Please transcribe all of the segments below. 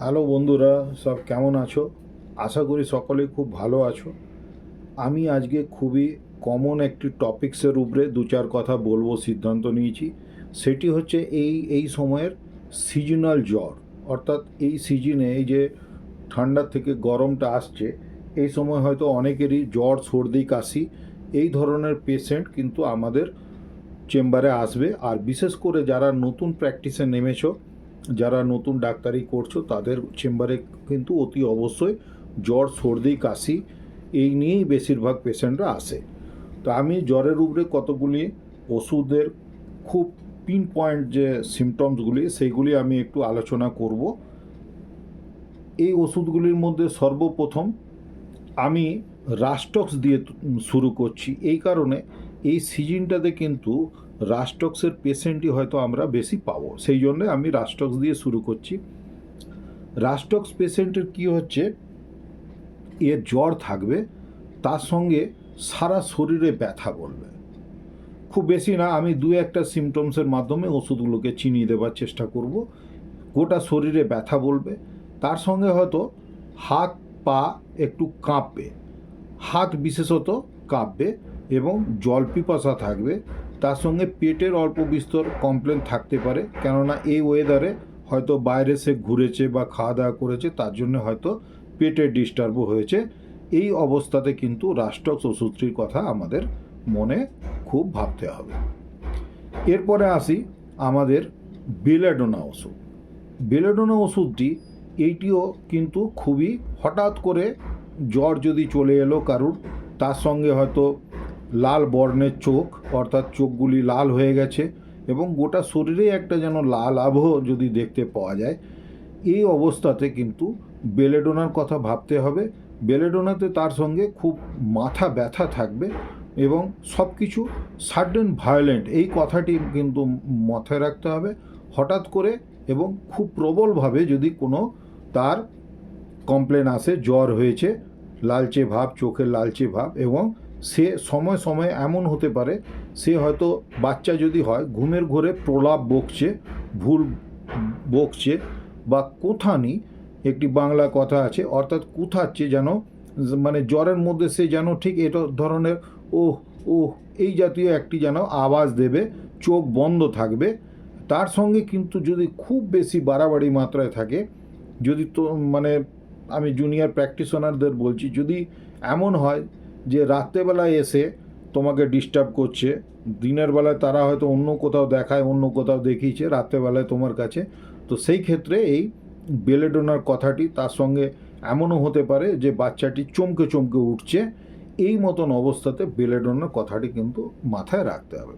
Hello বন্ধুরা, সব কেমন আছো? আশা করি সকলে খুব ভালো আছো। আমি আজকে খুবই কমন একটি টপিক্সের উপরে দু চার কথা বলবো সিদ্ধান্ত নিয়েছি। সেটি হচ্ছে এই সময়ের সিজনাল জ্বর, অর্থাৎ এই সিজনে এই যে ঠান্ডা থেকে গরমটা আসছে, এই সময় হয়তো অনেকেরই জ্বর, সর্দি, কাশি এই ধরনের পেশেন্ট কিন্তু আমাদের চেম্বারে আসবে। আর বিশেষ করে যারা নতুন প্র্যাকটিসে নেমেছো, যারা নতুন ডাক্তারি করছো, তাদের চেম্বারে কিন্তু অতি অবশ্যই জ্বর, সর্দি, কাশি এই নিয়েই বেশিরভাগ পেশেন্টরা আসে। তো আমি জ্বরের উপরে কতগুলি ওষুধের খুব পিন পয়েন্ট যে সিমটমসগুলি সেইগুলি আমি একটু আলোচনা করব। এই ওষুধগুলির মধ্যে সর্বপ্রথম আমি রাস্টক্স দিয়ে শুরু করছি, এই কারণে এই সিজনটাতে কিন্তু রাস্টক্সের পেশেন্টই হয়তো আমরা বেশি পাবো, সেই জন্য আমি রাস্টক্স দিয়ে শুরু করছি। রাস্টক্স পেশেন্টের কি হচ্ছে, এর জ্বর থাকবে, তার সঙ্গে সারা শরীরে ব্যথা বলবে। খুব বেশি না, আমি দু একটা সিমটমসের মাধ্যমে ওষুধগুলোকে চিনিয়ে দেওয়ার চেষ্টা করব। গোটা শরীরে ব্যথা বলবে, তার সঙ্গে হয়তো হাত পা একটু কাঁপবে, হাত বিশেষত কাঁপবে এবং জল পিপাসা থাকবে। তার সঙ্গে পেটের অল্প বিস্তর কমপ্লেন থাকতে পারে, কেননা এই ওয়েদারে হয়তো বাইরে সে ঘুরেছে বা খাওয়া দাওয়া করেছে, তার জন্য হয়তো পেটের ডিস্টার্বও হয়েছে। এই অবস্থাতে কিন্তু রাস্টক্স ওষুধটির কথা আমাদের মনে খুব ভাবতে হবে। এরপরে আসি আমাদের বেলাডোনা ওষুধ। বেলাডোনা ওষুধটি এইটিও কিন্তু খুবই হঠাৎ করে জ্বর যদি চলে এলো কারুর, তার সঙ্গে হয়তো লাল বর্ণের চোখ, অর্থাৎ চোখগুলি লাল হয়ে গেছে এবং গোটা শরীরে একটা যেন লাল আবহ যদি দেখতে পাওয়া যায়, এই অবস্থাতে কিন্তু বেলেডোনার কথা ভাবতে হবে। বেলেডোনাতে তার সঙ্গে খুব মাথা ব্যথা থাকবে এবং সব কিছু সাডেন ভায়োলেন্ট, এই কথাটি কিন্তু মাথায় রাখতে হবে। হঠাৎ করে এবং খুব প্রবলভাবে যদি কোনো তার কমপ্লেন আসে, জ্বর হয়েছে, লালচে ভাব, চোখের লালচে ভাব, এবং সে সময় সময় এমন হতে পারে সে হয়তো বাচ্চা যদি হয় ঘুমের ঘোরে প্রলাপ বকছে, ভুল বকছে, বা কোথানি একটি বাংলা কথা আছে, অর্থাৎ কুথাচ্ছে, যেন মানে জ্বরের মধ্যে সে যেন ঠিক এটা ধরনের ওহ ওহ এই জাতীয় একটি যেন আওয়াজ দেবে, চোখ বন্ধ থাকবে। তার সঙ্গে কিন্তু যদি খুব বেশি বাড়াবাড়ি মাত্রায় থাকে, যদি তো মানে আমি জুনিয়র প্র্যাকটিশনারদের বলছি, যদি এমন হয় যে রাত্রেবেলায় এসে তোমাকে ডিস্টার্ব করছে, দিনের বেলায় তারা হয়তো অন্য কোথাও দেখায়, অন্য কোথাও দেখিয়েছে, রাত্রেবেলায় তোমার কাছে, তো সেই ক্ষেত্রে এই বেলেডোনার কথাটি তার সঙ্গে এমনও হতে পারে যে বাচ্চাটি চমকে চমকে উঠছে, এই মতন অবস্থাতে বেলেডোনার কথাটি কিন্তু মাথায় রাখতে হবে।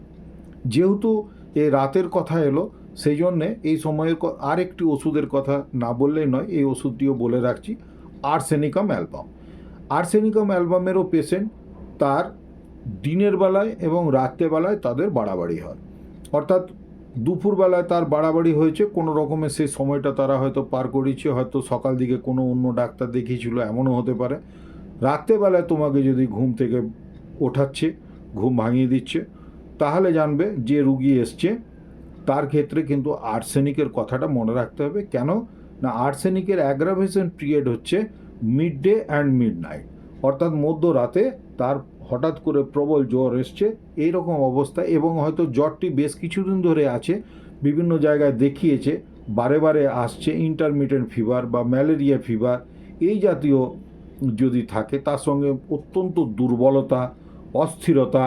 যেহেতু এই রাতের কথা এলো, সেই জন্যে এই সময়ের আরেকটি ওষুধের কথা না বললেই নয়, এই ওষুধটিও বলে রাখছি, আর্সেনিকাম অ্যালবাম। আর্সেনিকাম অ্যালবামেরও পেশেন্ট তার দিনের বেলায় এবং রাত্রেবেলায় তাদের বাড়াবাড়ি হয়, অর্থাৎ দুপুরবেলায় তার বাড়াবাড়ি হয়েছে, কোনো রকমের সেই সময়টা তারা হয়তো পার করিয়েছে, হয়তো সকাল দিকে কোনো অন্য ডাক্তার দেখিয়েছিল, এমনও হতে পারে। রাত্রেবেলায় তোমাকে যদি ঘুম থেকে ওঠাচ্ছে, ঘুম ভাঙিয়ে দিচ্ছে, তাহলে জানবে যে রুগী এসছে তার ক্ষেত্রে কিন্তু আর্সেনিকের কথাটা মনে রাখতে হবে। কেন না, আর্সেনিকের অ্যাগ্রাভেশন পিরিয়ড হচ্ছে mid day and mid night, অর্থাৎ মধ্যরাতে তার হঠাৎ করে প্রবল জ্বর এসছে এইরকম অবস্থা, এবং হয়তো জ্বরটি বেশ কিছুদিন ধরে আছে, বিভিন্ন জায়গায় দেখিয়েছে, বারে বারে আসছে, ইন্টারমিটেন্ট ফিভার বা ম্যালেরিয়া ফিভার এই জাতীয় যদি থাকে, তার সঙ্গে অত্যন্ত দুর্বলতা, অস্থিরতা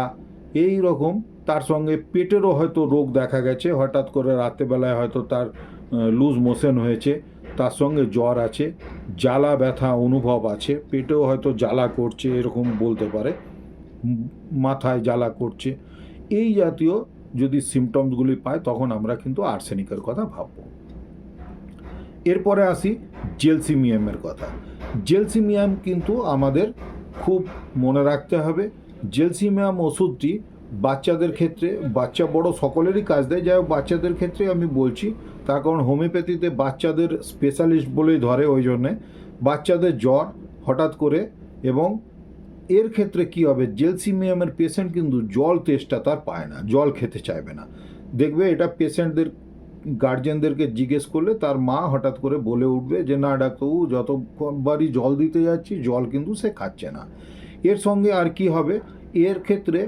এই রকম, তার সঙ্গে পেটেরও হয়তো রোগ দেখা গেছে, হঠাৎ করে রাত্রেবেলায় হয়তো তার লুজ মোশন হয়েছে, তার সঙ্গে জ্বর আছে, জ্বালা ব্যথা অনুভব আছে, পেটেও হয়তো জ্বালা করছে এরকম বলতে পারে, মাথায় জ্বালা করছে, এই জাতীয় যদি সিমটমসগুলি পায় তখন আমরা কিন্তু আর্সেনিকের কথা ভাবব। এরপরে আসি জেলসিমিয়ামের কথা। জেলসিমিয়াম কিন্তু আমাদের খুব মনে রাখতে হবে। জেলসিমিয়াম ওষুধটি বাচ্চাদের ক্ষেত্রে, বাচ্চা বড় সকলেরই কাজ দেয়, যাই হোক বাচ্চাদের ক্ষেত্রে আমি বলছি, তার কারণ হোমিওপ্যাথিতে বাচ্চাদের স্পেশালিস্ট বলেই ধরে, ওই জন্যে বাচ্চাদের জ্বর হঠাৎ করে, এবং এর ক্ষেত্রে কি হবে, জেলসিমিয়ামের পেশেন্ট কিন্তু জল তেষ্টা তার পায় না, জল খেতে চাইবে না, দেখবে এটা পেশেন্টদের গার্জেনদেরকে জিজ্ঞেস করলে তার মা হঠাৎ করে বলে উঠবে যে না ডাক্তারবাবু, যতবারই জল দিতে যাচ্ছি জল কিন্তু সে খাচ্ছে না। এর সঙ্গে আর কি হবে, এর ক্ষেত্রে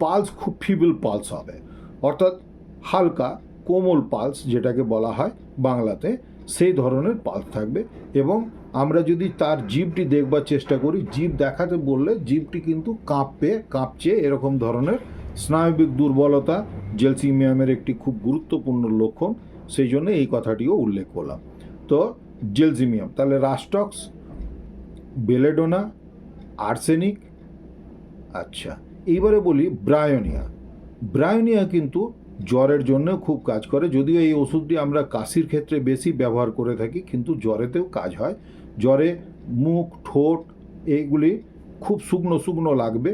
পালস খুব ফিবল পালস হবে, অর্থাৎ হালকা কোমল পালস যেটাকে বলা হয় বাংলাতে, সেই ধরনের পালস থাকবে। এবং আমরা যদি তার জিভটি দেখবার চেষ্টা করি, জিভ দেখাতে বললে জিভটি কিন্তু কাঁপছে, এরকম ধরনের স্নায়বিক দুর্বলতা জেলসিমিয়ামের একটি খুব গুরুত্বপূর্ণ লক্ষণ, সেই জন্য এই কথাটিও উল্লেখ করলাম। তো জেলসিমিয়াম, তাহলে রাস্টক্স, বেলেডোনা, আর্সেনিক। আচ্ছা, এইবারে বলি ব্রায়োনিয়া। ব্রায়োনিয়া কিন্তু জ্বরের জন্য খুব কাজ করে, যদিও এই ওষুধটি আমরা কাশির ক্ষেত্রে বেশি ব্যবহার করে থাকি, কিন্তু জ্বরেতেও কাজ হয়। জ্বরে মুখ, ঠোঁট এইগুলি খুব শুকনো শুকনো লাগবে,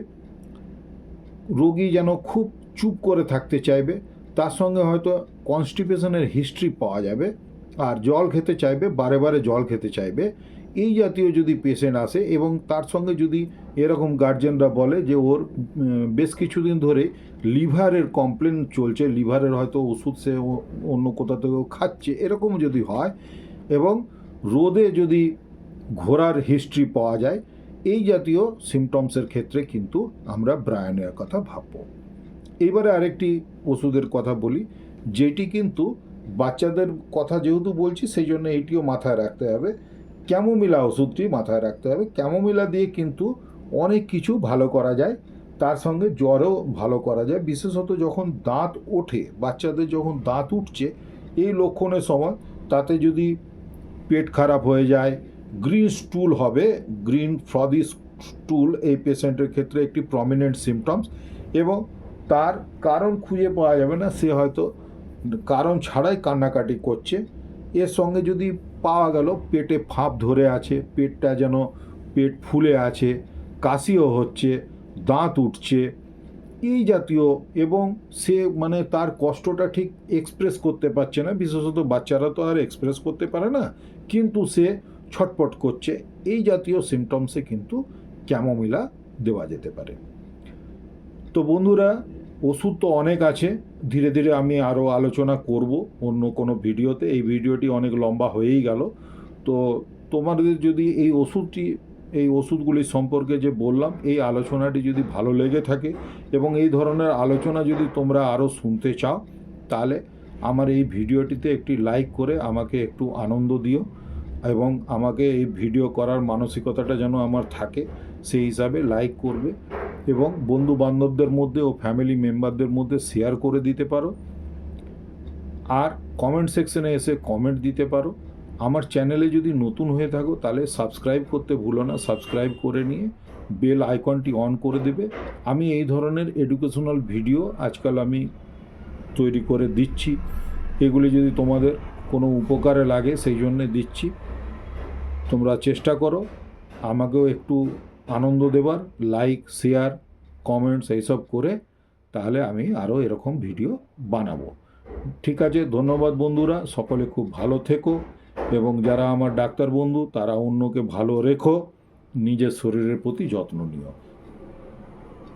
রোগী যেন খুব চুপ করে থাকতে চাইবে, তার সঙ্গে হয়তো কনস্টিপেশনের হিস্ট্রি পাওয়া যাবে, আর জল খেতে চাইবে, বারে বারে জল খেতে চাইবে। এই জাতীয় যদি পেশেন্ট আসে এবং তার সঙ্গে যদি এরকম গার্জেনরা বলে যে ওর বেশ কিছুদিন ধরে লিভারের কমপ্লেন চলছে, লিভারের হয়তো ওষুধ সে অন্য কোথাও থেকেও খাচ্ছে, এরকম যদি হয়, এবং রোদে যদি ঘোরার হিস্ট্রি পাওয়া যায়, এই জাতীয় সিমটমসের ক্ষেত্রে কিন্তু আমরা ব্রায়োনিয়ার কথা ভাবব। এইবারে আরেকটি ওষুধের কথা বলি, যেটি কিন্তু বাচ্চাদের কথা যেহেতু বলছি সেই জন্য এইটিও মাথায় রাখতে হবে। ক্যামোমিলা ওষুধটি মাথায় রাখতে হবে। ক্যামোমিলা দিয়ে কিন্তু অনেক কিছু ভালো করা যায়, তার সঙ্গে জ্বরও ভালো করা যায়, বিশেষত যখন দাঁত ওঠে, বাচ্চাদের যখন দাঁত উঠছে এই লক্ষণের সময়, তাতে যদি পেট খারাপ হয়ে যায়, গ্রিন স্টুল হবে, গ্রিন ফ্রদি স্টুল এই পেশেন্টের ক্ষেত্রে একটি প্রমিনেন্ট সিমটমস, এবং তার কারণ খুঁজে পাওয়া যাবে না, সে হয়তো কারণ ছাড়াই কান্নাকাটি করছে। এর সঙ্গে যদি পাওয়া গেল পেটে ফাঁপ ধরে আছে, পেটটা যেন পেট ফুলে আছে, কাশিও হচ্ছে, দাঁত উঠছে, এই জাতীয়, এবং সে মানে তার কষ্টটা ঠিক এক্সপ্রেস করতে পারছে না, বিশেষত বাচ্চারা তো আর এক্সপ্রেস করতে পারে না, কিন্তু সে ছটপট করছে, এই জাতীয় সিমটমসে কিন্তু ক্যামোমিলা দেওয়া যেতে পারে। তো বন্ধুরা, ওষুধ তো অনেক আছে, ধীরে ধীরে আমি আরও আলোচনা করব অন্য কোনো ভিডিওতে। এই ভিডিওটি অনেক লম্বা হয়েই গেল। তো তোমাদের যদি এই ওষুধগুলি সম্পর্কে যে বললাম, এই আলোচনাটি যদি ভালো লেগে থাকে এবং এই ধরনের আলোচনা যদি তোমরা আরও শুনতে চাও, তাহলে আমার এই ভিডিওটিতে একটি লাইক করে আমাকে একটু আনন্দ দিও, এবং আমাকে এই ভিডিও করার মানসিকতাটা যেন আমার থাকে, সেই হিসাবে লাইক করবে, এবং বন্ধু বান্ধবদের মধ্যে ও ফ্যামিলি মেম্বারদের মধ্যে শেয়ার করে দিতে পারো, আর কমেন্ট সেকশনে এসে কমেন্ট দিতে পারো। আমার চ্যানেলে যদি নতুন হয়ে থাকো তাহলে সাবস্ক্রাইব করতে ভুলো না, সাবস্ক্রাইব করে নিয়ে বেল আইকনটি অন করে দেবে। আমি এই ধরনের এডুকেশনাল ভিডিও আজকাল আমি তৈরি করে দিচ্ছি, এগুলি যদি তোমাদের কোনো উপকারে লাগে সেই জন্যে দিচ্ছি। তোমরা চেষ্টা করো আমাকেও একটু আনন্দ দেবার, লাইক, শেয়ার, কমেন্টস এইসব করে, তাহলে আমি আরও এরকম ভিডিও বানাবো। ঠিক আছে, ধন্যবাদ বন্ধুরা, সকলে খুব ভালো থেকো, এবং যারা আমার ডাক্তার বন্ধু তারা অন্যকে ভালো রেখো, নিজের শরীরের প্রতি যত্ন নিও।